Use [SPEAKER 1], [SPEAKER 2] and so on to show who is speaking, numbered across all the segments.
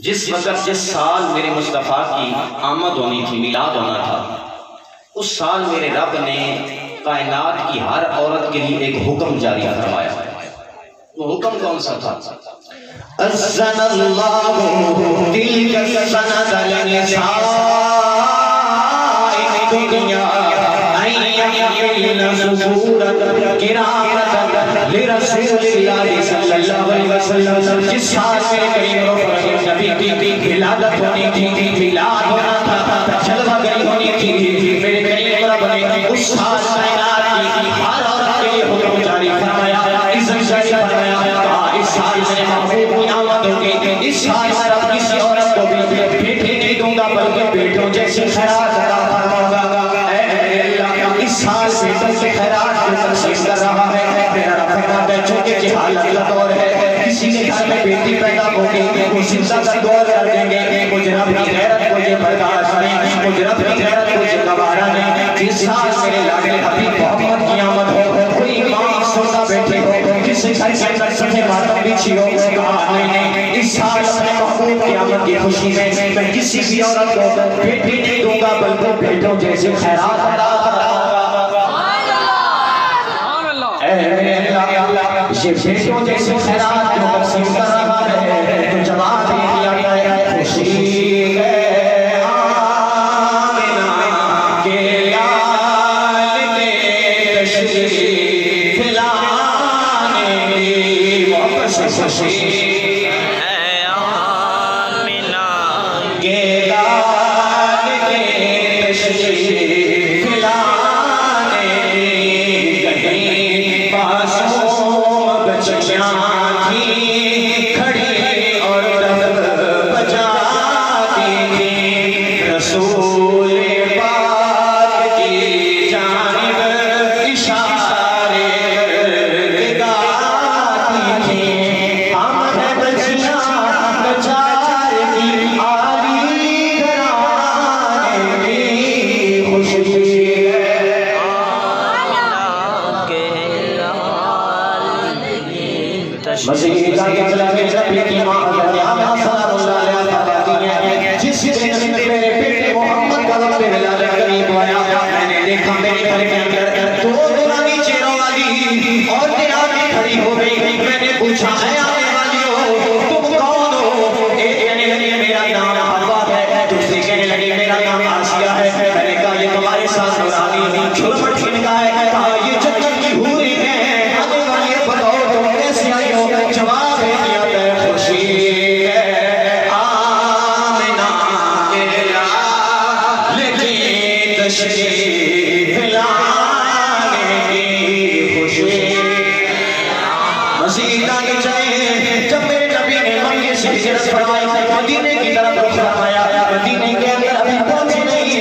[SPEAKER 1] जिस वक़्त जिस साल मेरे मुस्तफ़ा की आमद होनी थी, मिलाद होना था, उस साल मेरे रब ने कायनात की हर औरत के लिए एक हुक्म जारी फरमाया। वो हुक्म कौन सा था? जिस साल नबी की विलादत होनी थी, मिलाद होना था, जलवा गई होनी थी, मेरे करीम रब ने उस साल कायनात की हर औरत के लिए हुक्म जारी फरमाया, इज़्ज़त जारी फरमाया। इस साल मेरे महबूब की आमद होगी, इस साल मैं रब किसी औरत को भी बेटे नहीं दूंगा बल्कि बेटों जैसे खैरात अता फरमाऊंगा। इस साल बेटों से खैरात की तकसीम कर रहा है मेरा रब। फरमाता है चूंकि जिहालत का दौर है, किसी के घर में बेटी पैदा होगी वो जिंदा का दौर कर देंगे, मुझे रब की गैरत मुझे बर्दाश्त नहीं, मुझे रब की गैरत मुझे गवारा नहीं। जिस साल मेरे लाडले हबीब मोहम्मद की आमद हो, कोई माँ सोना बेटी हो, किसी घर के अंदर सफे मातम बिछी हो, नहीं इस साल अपने महबूब की आमद की खुशी में मैं किसी भी औरत को बेटी नहीं दूंगा बल्कि बेटों जैसे खैरात अता करूंगा। ये बेटों जैसे खैरात जो तकसीम कर रहा है तो जवाब दे दिया है खुशी है आमिना के लाल के तशरीफ लाने की वापस खुशी है आमिना के लाल के तशरीफ लाने की कहीं पास खड़ी और बजाती थी रसूल पाक की जानिब इशारे गाती थी। हम है बच्चियां बेचार की आली घराने की खुशी मसीह का चला के नबी की मां सल्लल्लाहु अलैहि वसल्लम जिस दिन मेरे बेटे मोहम्मद का वक्त विलादत करीब आया, मैंने देखा मेरे घर के अंदर दो दुरानी चेहरों वाली औरतें आके खड़ी हो गई। मैंने पूछा है आने वाली हो तुम कौन हो? एक कहने लगी मेरा नाम हवा है, दूसरी कहने लगी मेरा नाम आसिया है। मैंने कहा ये तुम्हारे साथ दुरानी झुरमट छिनका है, कहा ये जन्नत की हूरी है, आने वाली है, बताओ तुम कैसे आई हो? जवाब दिया है खुशी है आमिना के लाल की तशरीफ लाने की खुशी। मसीहा की जय। जब मेरे नबी ने मक्के से हिजरत फरमाई, मदीने की तरफ रुख फरमाया, मदीने के अंदर अभी पहुंचे नहीं,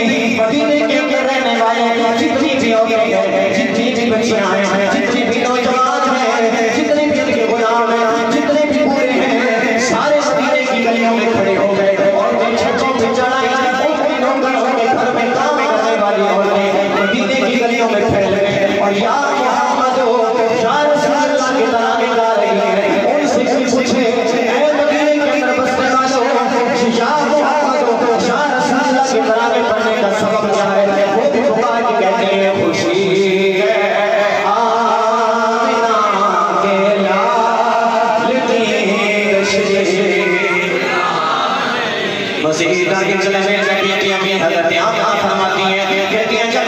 [SPEAKER 1] मदीने के अंदर रहने वाले जितनी भी औरतें हैं, जितनी भी बच्चियां हैं, जितनी भी नौजवान हैं, जितने भी उनके गुलाम हैं, जितने भी बूढ़े हैं, सारे मदीने की गलियों में खड़े हो गए और छतों पे चढ़ाई उनके घर में काम करने वाली औरतें मदीने की गलियों में फैल गए और या मोहम्मद हो या रसूल अल्लाह की तरह गा रही है। उनसे पूछे ऐ मदीने के अंदर बसने वालों, या मोहम्मद हो या रसूल अल्लाह की तरह पढ़ने का सबब क्या है? वो भी पुकार के कहते हैं खुशी है आमिना के लाल की तशरीफ। मसीहा की चले में नबी की अम्मी हज़रत आमिना फरमाती हैं, कहती हैं जब